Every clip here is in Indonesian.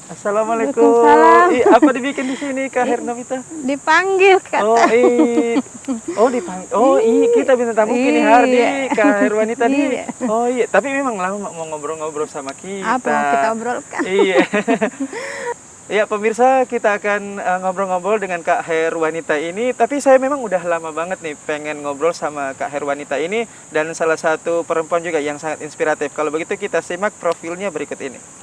Assalamualaikum. Waalaikumsalam. Apa dibikin di sini Kak Hernomita? Dipanggil Oh, kata. dipanggil. Oh, iya kita bintang tamu kini hari Iya. Kak Herwanita nih. Iya. Oh iya, tapi memang lama mau ngobrol-ngobrol sama Apa mau kita kita. obrolkan? Iya. Ya pemirsa, kita akan ngobrol-ngobrol dengan Kak Herwanita ini. Tapi saya memang udah lama banget nih pengen ngobrol sama Kak Herwanita ini. Dan salah satu perempuan juga yang sangat inspiratif. Kalau begitu kita simak profilnya berikut ini.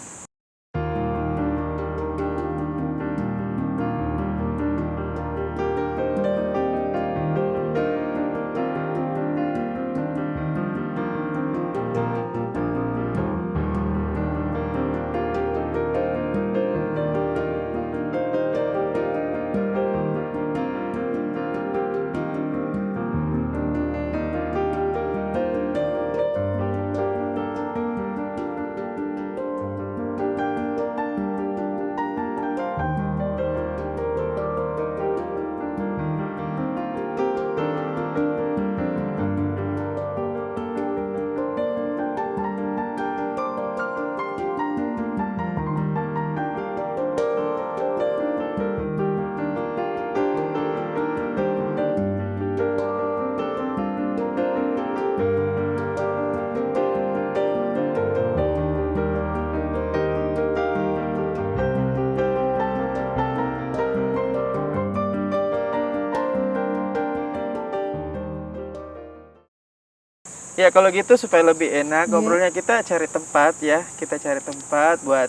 Ya kalau gitu supaya lebih enak ngobrolnya kita cari tempat ya. Kita cari tempat buat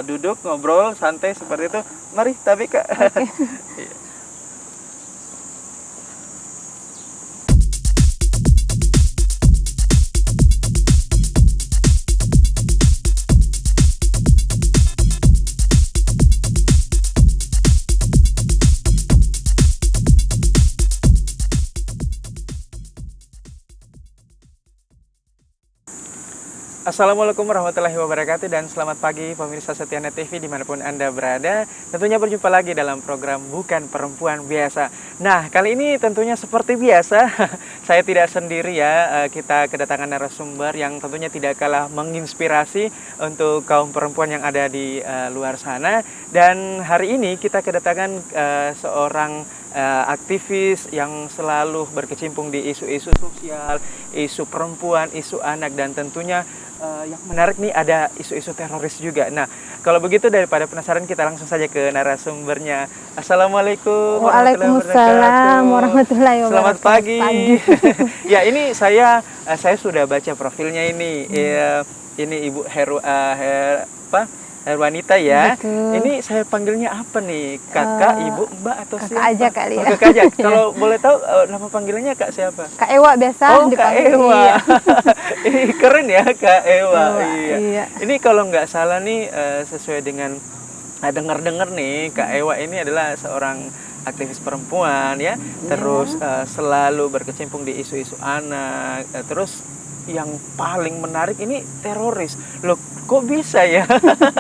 duduk ngobrol santai seperti itu. Mari tapi Kak. Iya. Assalamualaikum warahmatullahi wabarakatuh dan selamat pagi pemirsa setia Net TV dimanapun Anda berada. Tentunya berjumpa lagi dalam program Bukan Perempuan Biasa. Nah kali ini tentunya seperti biasa saya tidak sendiri ya. Kita kedatangan narasumber yang tentunya tidak kalah menginspirasi untuk kaum perempuan yang ada di luar sana. Dan hari ini kita kedatangan seorang aktivis yang selalu berkecimpung di isu-isu sosial, isu perempuan, isu anak, dan tentunya yang menarik nih ada isu-isu teroris juga. Nah, kalau begitu daripada penasaran kita langsung saja ke narasumbernya. Assalamualaikum Waalaikumsalam warahmatullahi wabarakatuh. Selamat pagi. Ya, ini saya sudah baca profilnya ini. Ini Ibu Herwanita ya. Betul. Ini saya panggilnya apa nih? Kakak, Ibu, Mbak atau Kakak siapa? aja kali ya. Oh, kakak aja. Kalau boleh tahu nama panggilannya Kak siapa? Kak Ewa biasa Oh, Kak dipanggil. Ewa. Iya. Ih, keren ya Kak Ewa. Iya. Ini kalau nggak salah nih sesuai dengan dengar-dengar nih Kak Ewa ini adalah seorang aktivis perempuan ya. Terus selalu berkecimpung di isu-isu anak. Terus yang paling menarik ini teroris. Loh, kok bisa ya?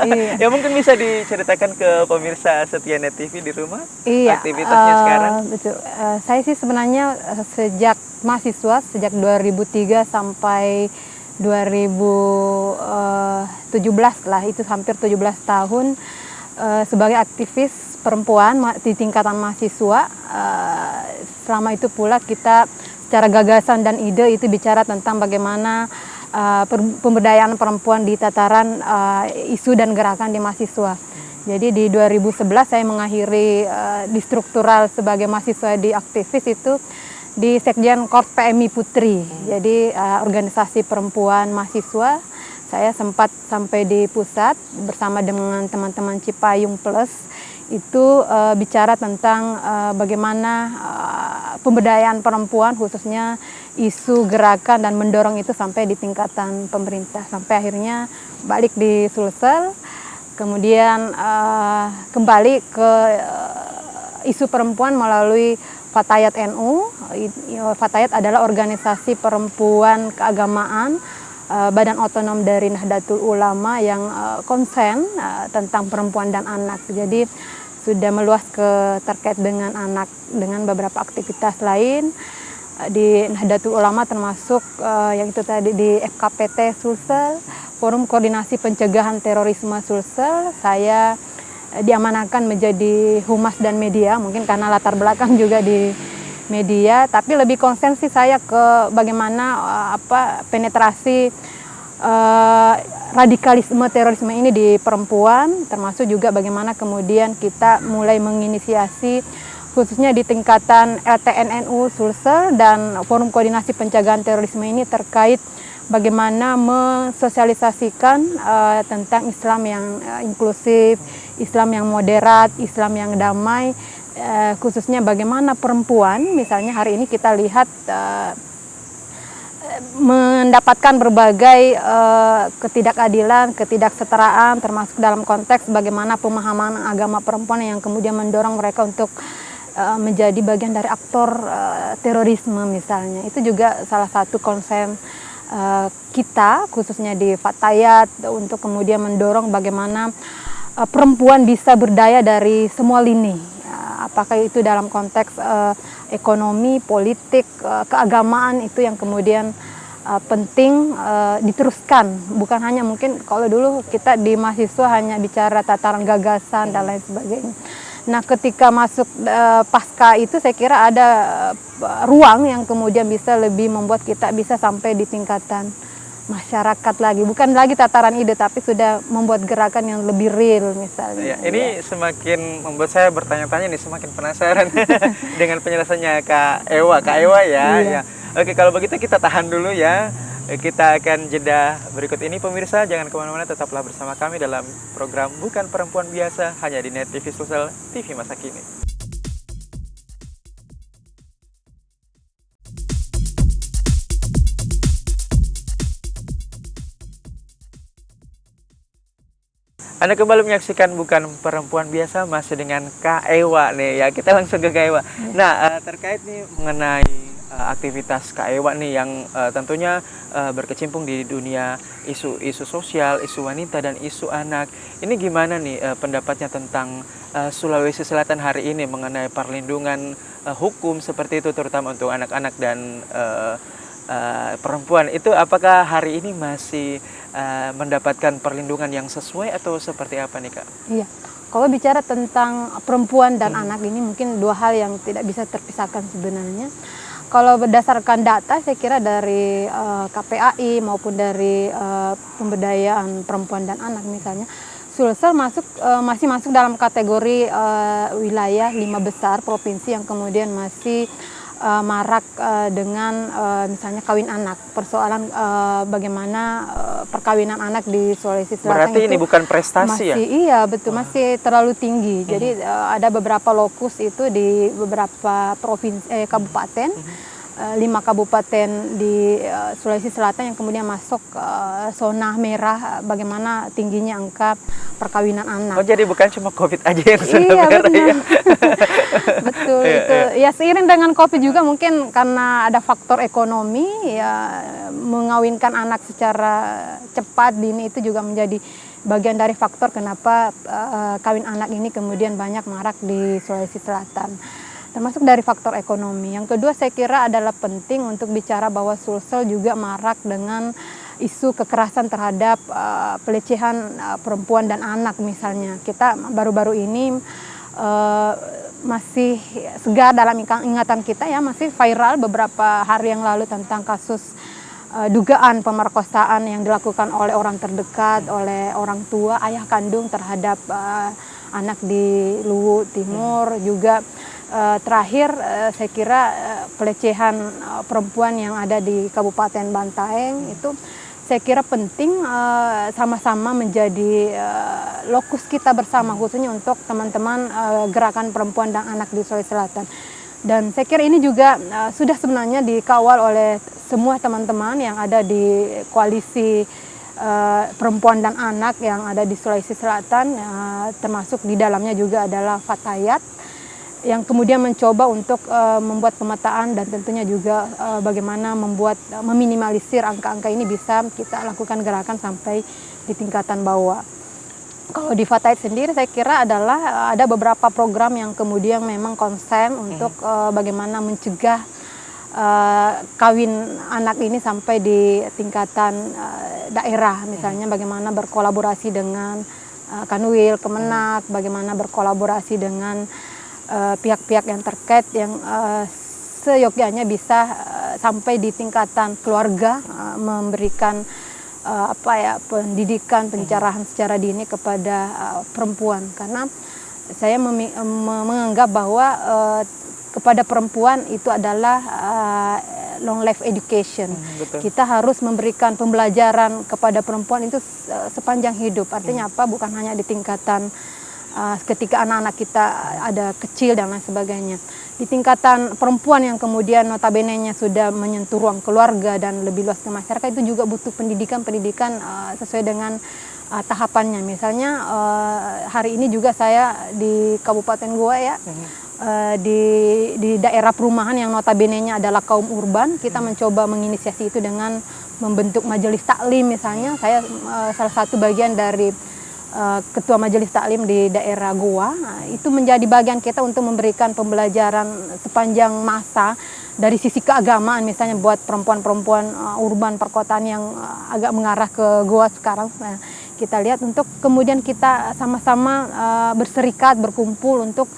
Iya. Ya mungkin bisa diceritakan ke pemirsa setia Net TV di rumah Iya. aktivitasnya sekarang. Betul. Saya sih sebenarnya sejak mahasiswa sejak 2003 sampai 2017 lah, itu hampir 17 tahun sebagai aktivis perempuan di tingkatan mahasiswa. Selama itu pula kita secara gagasan dan ide itu bicara tentang bagaimana pemberdayaan perempuan di tataran isu dan gerakan di mahasiswa. Jadi di 2011 saya mengakhiri di struktural sebagai mahasiswa di aktivis itu di Sekjen Korps PMI Putri. Jadi organisasi perempuan mahasiswa. Saya sempat sampai di pusat bersama dengan teman-teman Cipayung Plus itu bicara tentang bagaimana pemberdayaan perempuan khususnya isu gerakan dan mendorong itu sampai di tingkatan pemerintah sampai akhirnya balik di Sulsel, kemudian kembali ke isu perempuan melalui Fatayat NU. Fatayat adalah organisasi perempuan keagamaan Badan Otonom dari Nahdlatul Ulama yang konsen tentang perempuan dan anak. Jadi sudah meluas terkait dengan anak dengan beberapa aktivitas lain di Nahdlatul Ulama termasuk yang itu tadi di FKPT Sulsel, Forum Koordinasi Pencegahan Terorisme Sulsel. Saya diamanahkan menjadi humas dan media, mungkin karena latar belakang juga di media, tapi lebih konsen sih saya ke bagaimana penetrasi radikalisme terorisme ini di perempuan, termasuk juga bagaimana kemudian kita mulai menginisiasi khususnya di tingkatan LTNNU Sulsel dan Forum Koordinasi Pencegahan Terorisme ini terkait bagaimana mensosialisasikan tentang Islam yang inklusif, Islam yang moderat, Islam yang damai, khususnya bagaimana perempuan, misalnya hari ini kita lihat mendapatkan berbagai ketidakadilan, ketidaksetaraan, termasuk dalam konteks bagaimana pemahaman agama perempuan yang kemudian mendorong mereka untuk menjadi bagian dari aktor terorisme misalnya. Itu juga salah satu konsen kita, khususnya di Fatayat, untuk kemudian mendorong bagaimana perempuan bisa berdaya dari semua lini. Apakah itu dalam konteks ekonomi, politik, keagamaan, itu yang kemudian penting diteruskan. Bukan hanya mungkin kalau dulu kita di mahasiswa hanya bicara tataran gagasan dan lain sebagainya. Nah, ketika masuk pasca itu saya kira ada ruang yang kemudian bisa lebih membuat kita bisa sampai di tingkatan masyarakat lagi. Bukan lagi tataran ide, tapi sudah membuat gerakan yang lebih real misalnya. Ya, ini semakin membuat saya bertanya-tanya nih, semakin penasaran dengan penjelasannya Kak Ewa. Kak Ewa ya. Iya. Oke, kalau begitu kita tahan dulu ya. Kita akan jeda berikut ini, pemirsa. Jangan kemana-mana, tetaplah bersama kami dalam program Bukan Perempuan Biasa, hanya di Net TV Sulsel, TV Masa Kini. Anda kembali menyaksikan Bukan Perempuan Biasa, masih dengan Kak Ewa nih ya. Kita langsung ke Kak Ewa. Nah, terkait nih mengenai aktivitas Kak Ewa nih yang tentunya berkecimpung di dunia isu sosial, isu wanita dan isu anak. Ini gimana nih pendapatnya tentang Sulawesi Selatan hari ini mengenai perlindungan hukum seperti itu, terutama untuk anak-anak dan perempuan. Itu apakah hari ini masih mendapatkan perlindungan yang sesuai atau seperti apa nih Kak? Iya, kalau bicara tentang perempuan dan anak ini mungkin dua hal yang tidak bisa terpisahkan sebenarnya. Kalau berdasarkan data, saya kira dari KPAI maupun dari pemberdayaan perempuan dan anak misalnya, Sulsel masih masuk dalam kategori wilayah 5 besar provinsi yang kemudian masih marak dengan misalnya kawin anak. Persoalan bagaimana perkawinan anak di Sulawesi Selatan. Berarti ini bukan masih, prestasi ya? Iya, betul, masih terlalu tinggi. Jadi ada beberapa lokus itu di beberapa provinsi, kabupaten. 5 kabupaten di Sulawesi Selatan yang kemudian masuk zona merah bagaimana tingginya angka perkawinan anak. Oh, jadi bukan cuma COVID aja yang zona merah ya? Betul, itu. Ya seiring dengan COVID juga mungkin karena ada faktor ekonomi, ya mengawinkan anak secara cepat dini itu juga menjadi bagian dari faktor kenapa kawin anak ini kemudian banyak marak di Sulawesi Selatan. Termasuk dari faktor ekonomi. Yang kedua saya kira adalah penting untuk bicara bahwa Sulsel juga marak dengan isu kekerasan terhadap pelecehan perempuan dan anak misalnya. Kita baru-baru ini masih segar dalam ingatan kita ya, masih viral beberapa hari yang lalu tentang kasus dugaan pemerkosaan yang dilakukan oleh orang terdekat, oleh orang tua, ayah kandung terhadap anak di Luwu Timur. Juga terakhir saya kira pelecehan perempuan yang ada di Kabupaten Bantaeng itu saya kira penting sama-sama menjadi lokus kita bersama, khususnya untuk teman-teman gerakan perempuan dan anak di Sulawesi Selatan. Dan saya kira ini juga sudah sebenarnya dikawal oleh semua teman-teman yang ada di koalisi perempuan dan anak yang ada di Sulawesi Selatan, termasuk di dalamnya juga adalah Fatayat, yang kemudian mencoba untuk membuat pemetaan dan tentunya juga bagaimana meminimalisir angka-angka ini bisa kita lakukan gerakan sampai di tingkatan bawah. Kalau di Fatayat sendiri saya kira adalah ada beberapa program yang kemudian memang konsen untuk bagaimana mencegah kawin anak ini sampai di tingkatan daerah, misalnya bagaimana berkolaborasi dengan Kanwil, Kemenak, bagaimana berkolaborasi dengan pihak-pihak yang terkait yang seyogyanya bisa sampai di tingkatan keluarga, memberikan pendidikan, pencerahan secara dini kepada perempuan, karena saya menganggap bahwa kepada perempuan itu adalah long life education. Betul. Kita harus memberikan pembelajaran kepada perempuan itu sepanjang hidup. Artinya apa? Bukan hanya di tingkatan ketika anak-anak kita ada kecil dan lain sebagainya. Di tingkatan perempuan yang kemudian notabene-nya sudah menyentuh ruang keluarga dan lebih luas ke masyarakat, itu juga butuh pendidikan sesuai dengan tahapannya. Misalnya hari ini juga saya di Kabupaten Goa ya, di daerah perumahan yang notabene-nya adalah kaum urban, kita mencoba menginisiasi itu dengan membentuk majelis taklim misalnya. Saya salah satu bagian dari ketua majelis taklim di daerah Goa. Itu menjadi bagian kita untuk memberikan pembelajaran sepanjang masa dari sisi keagamaan, misalnya buat perempuan-perempuan urban perkotaan yang agak mengarah ke Goa sekarang. Nah, kita lihat untuk kemudian kita sama-sama berserikat, berkumpul untuk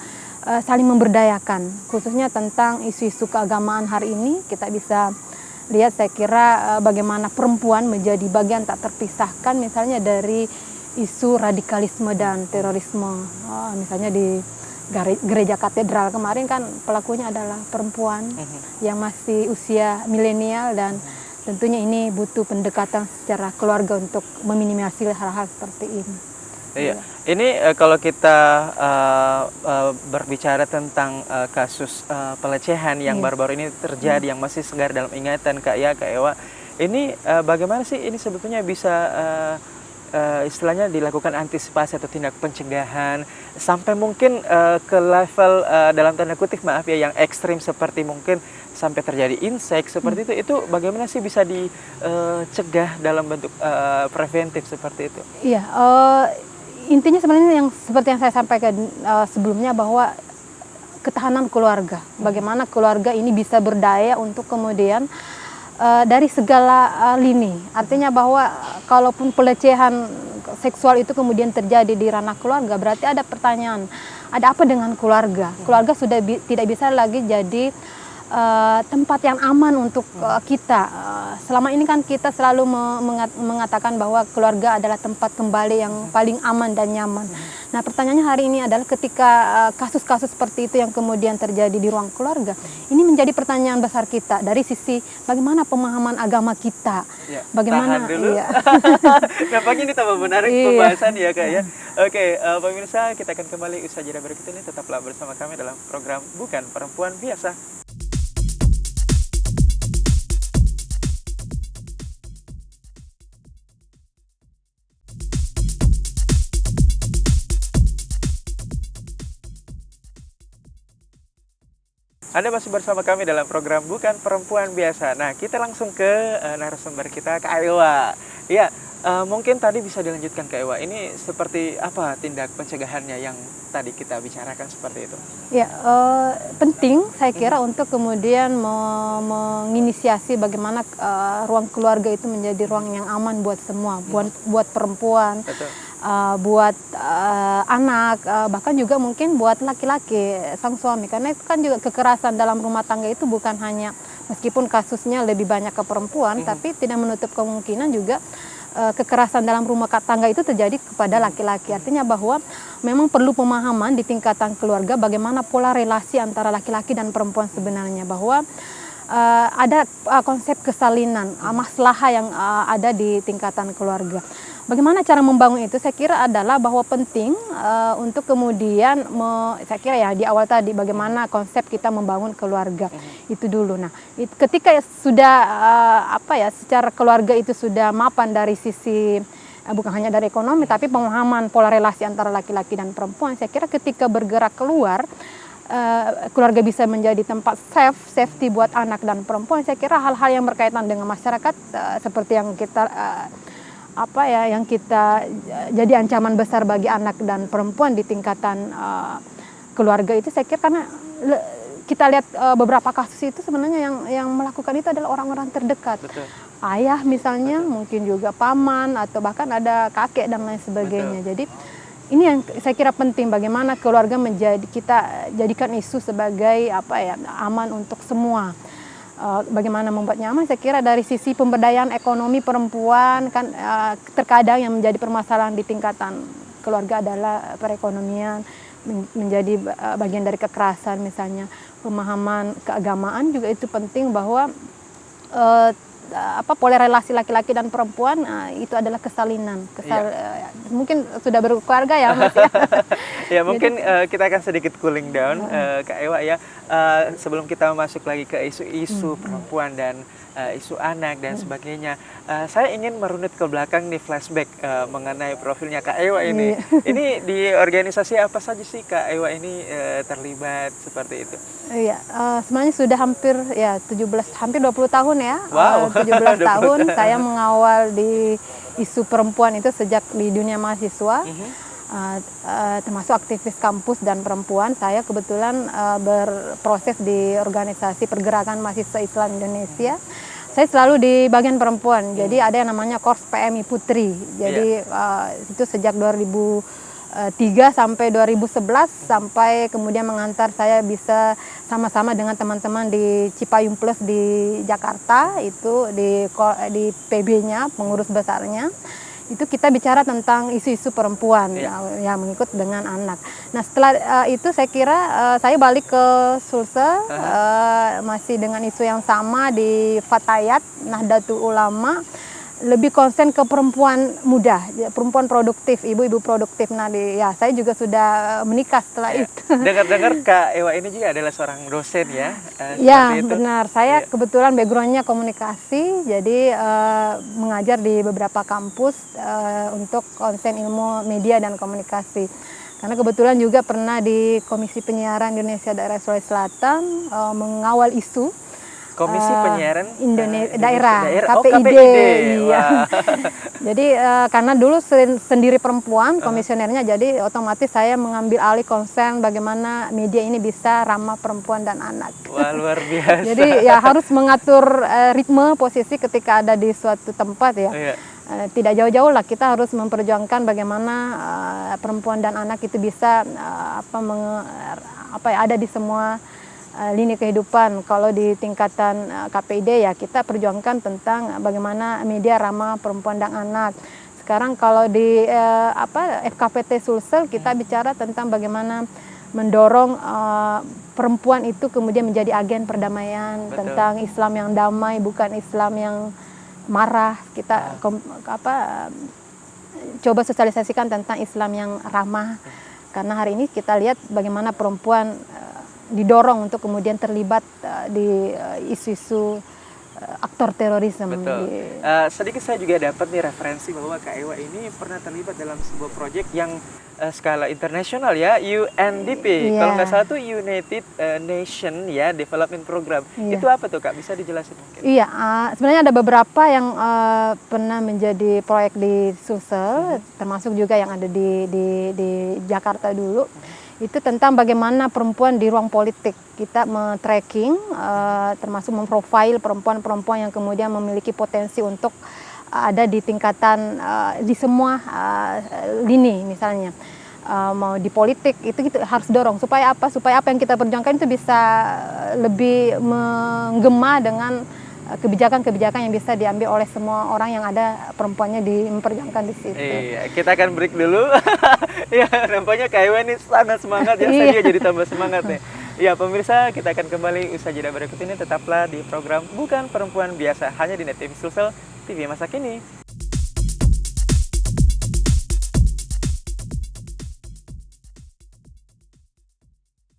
saling memberdayakan, khususnya tentang isu-isu keagamaan hari ini. Kita bisa lihat, saya kira bagaimana perempuan menjadi bagian tak terpisahkan misalnya dari isu radikalisme dan terorisme. Misalnya di gereja katedral kemarin kan pelakunya adalah perempuan yang masih usia milenial, dan tentunya ini butuh pendekatan secara keluarga untuk meminimalisir hal-hal seperti ini. Iya, ini kalau kita berbicara tentang kasus pelecehan yang baru-baru ini terjadi, yang masih segar dalam ingatan Kak Ewa, ini bagaimana sih ini sebetulnya bisa istilahnya dilakukan antisipasi atau tindak pencegahan sampai mungkin ke level dalam tanda kutip maaf ya yang ekstrim seperti mungkin sampai terjadi insek seperti itu bagaimana sih bisa dicegah dalam bentuk preventif seperti itu? Iya, intinya sebenarnya yang seperti yang saya sampaikan sebelumnya, bahwa ketahanan keluarga, bagaimana keluarga ini bisa berdaya untuk kemudian dari segala lini. Artinya bahwa kalaupun pelecehan seksual itu kemudian terjadi di ranah keluarga, berarti ada pertanyaan, ada apa dengan keluarga? Keluarga sudah tidak bisa lagi jadi tempat yang aman untuk kita. Selama ini kan kita selalu mengatakan bahwa keluarga adalah tempat kembali yang paling aman dan nyaman. Nah, pertanyaannya hari ini adalah ketika kasus-kasus seperti itu yang kemudian terjadi di ruang keluarga, ini menjadi pertanyaan besar kita dari sisi bagaimana pemahaman agama kita. Ya, bagaimana? Tahan dulu. Iya. Nampaknya ini tambah menarik pembahasan ya Kak ya. Oke, pemirsa, kita akan kembali usaha jeda berikut ini. Tetaplah bersama kami dalam program Bukan Perempuan Biasa. Anda masih bersama kami dalam program Bukan Perempuan Biasa. Nah, kita langsung ke narasumber kita, Kak Ewa. Ya, mungkin tadi bisa dilanjutkan Kak Ewa. Ini seperti apa tindak pencegahannya yang tadi kita bicarakan seperti itu? Ya, penting saya kira untuk kemudian menginisiasi bagaimana ruang keluarga itu menjadi ruang yang aman buat semua, buat perempuan. Betul. Buat anak, bahkan juga mungkin buat laki-laki, sang suami, karena itu kan juga kekerasan dalam rumah tangga itu bukan hanya, meskipun kasusnya lebih banyak ke perempuan, tapi tidak menutup kemungkinan juga kekerasan dalam rumah tangga itu terjadi kepada laki-laki. Artinya bahwa memang perlu pemahaman di tingkatan keluarga bagaimana pola relasi antara laki-laki dan perempuan sebenarnya, bahwa ada konsep kesalinan, maslahah yang ada di tingkatan keluarga. Bagaimana cara membangun itu? Saya kira adalah bahwa penting untuk kemudian, saya kira ya di awal tadi bagaimana konsep kita membangun keluarga itu dulu. Nah, ketika sudah secara keluarga itu sudah mapan dari sisi bukan hanya dari ekonomi tapi pemahaman pola relasi antara laki-laki dan perempuan, saya kira ketika bergerak keluar, keluarga bisa menjadi tempat safety buat anak dan perempuan. Saya kira hal-hal yang berkaitan dengan masyarakat seperti yang kita yang kita jadi ancaman besar bagi anak dan perempuan di tingkatan keluarga itu, saya kira karena kita lihat beberapa kasus itu sebenarnya yang melakukan itu adalah orang-orang terdekat. Betul. Ayah misalnya, mungkin juga paman atau bahkan ada kakek dan lain sebagainya. Betul. Jadi ini yang saya kira penting, bagaimana keluarga kita jadikan isu sebagai aman untuk semua. Bagaimana membuat nyaman, saya kira dari sisi pemberdayaan ekonomi perempuan kan terkadang yang menjadi permasalahan di tingkatan keluarga adalah perekonomian, menjadi bagian dari kekerasan misalnya. Pemahaman keagamaan juga itu penting, bahwa pola relasi laki-laki dan perempuan itu adalah kesalinan. Mungkin sudah berkeluarga ya Mas ya. Ya mungkin kita akan sedikit cooling down Kak Ewa ya, sebelum kita masuk lagi ke isu-isu perempuan dan isu anak dan sebagainya. Saya ingin merunut ke belakang nih, flashback mengenai profilnya Kak Ewa ini. Ini di organisasi apa saja sih Kak Ewa ini terlibat seperti itu? Iya, sebenarnya sudah hampir 20 tahun ya. Wow. 17 tahun saya mengawal di isu perempuan itu sejak di dunia mahasiswa. Termasuk aktivis kampus dan perempuan. Saya kebetulan berproses di organisasi pergerakan mahasiswa Islam Indonesia. Saya selalu di bagian perempuan, jadi ada yang namanya Korps PMI Putri. Jadi itu sejak 2003 sampai 2011, sampai kemudian mengantar saya bisa sama-sama dengan teman-teman di Cipayung Plus di Jakarta, itu di PB-nya, pengurus besarnya. Itu kita bicara tentang isu-isu perempuan yang mengikut dengan anak. Nah setelah itu saya kira saya balik ke Sulsel, masih dengan isu yang sama di Fatayat, Nahdlatul Ulama, lebih konsen ke perempuan muda, perempuan produktif, ibu-ibu produktif. Nah, saya juga sudah menikah setelah itu. Dengar-dengar Kak Ewa ini juga adalah seorang dosen ya? Ya, benar. Saya kebetulan backgroundnya komunikasi, jadi mengajar di beberapa kampus untuk konsen ilmu media dan komunikasi. Karena kebetulan juga pernah di Komisi Penyiaran Indonesia Daerah Sulawesi Selatan mengawal isu Komisi Penyiaran daerah, KPID. Iya. Jadi karena dulu sendiri perempuan komisionernya, jadi otomatis saya mengambil alih konsen bagaimana media ini bisa ramah perempuan dan anak. Wah, luar biasa. Jadi ya harus mengatur ritme posisi ketika ada di suatu tempat ya. Tidak jauh-jauh lah, kita harus memperjuangkan bagaimana perempuan dan anak itu bisa ada di semua lini kehidupan. Kalau di tingkatan KPID ya kita perjuangkan tentang bagaimana media ramah perempuan dan anak. Sekarang kalau di FKPT Sulsel kita bicara tentang bagaimana mendorong perempuan itu kemudian menjadi agen perdamaian. Betul. Tentang Islam yang damai, bukan Islam yang marah. Kita coba sosialisasikan tentang Islam yang ramah. Karena hari ini kita lihat bagaimana perempuan didorong untuk kemudian terlibat di isu-isu aktor terorisme. Betul. Sedikit saya juga dapat nih referensi bahwa Kak Ewa ini pernah terlibat dalam sebuah proyek yang skala internasional ya, UNDP. Kalau nggak salah tuh United Nation ya, Development Program. Itu apa tuh Kak? Bisa dijelasin mungkin? Iya, sebenarnya ada beberapa yang pernah menjadi proyek di Sulsel, termasuk juga yang ada di Jakarta dulu. Itu tentang bagaimana perempuan di ruang politik. Kita men-tracking, termasuk memprofil perempuan-perempuan yang kemudian memiliki potensi untuk ada di tingkatan, di semua lini misalnya. Mau di politik, itu kita harus dorong. Supaya apa? Supaya apa yang kita perjuangkan itu bisa lebih menggema dengan kebijakan-kebijakan yang bisa diambil oleh semua orang yang ada perempuannya memperjuangkan di situ. Iya, kita akan break dulu. Ya, nampaknya Kak Ewa ini sangat semangat ya, saya juga jadi tambah semangat nih. Ya, pemirsa, kita akan kembali usai jeda berikut ini. Tetaplah di program Bukan Perempuan Biasa, hanya di Net TV Sulsel, TV masa kini.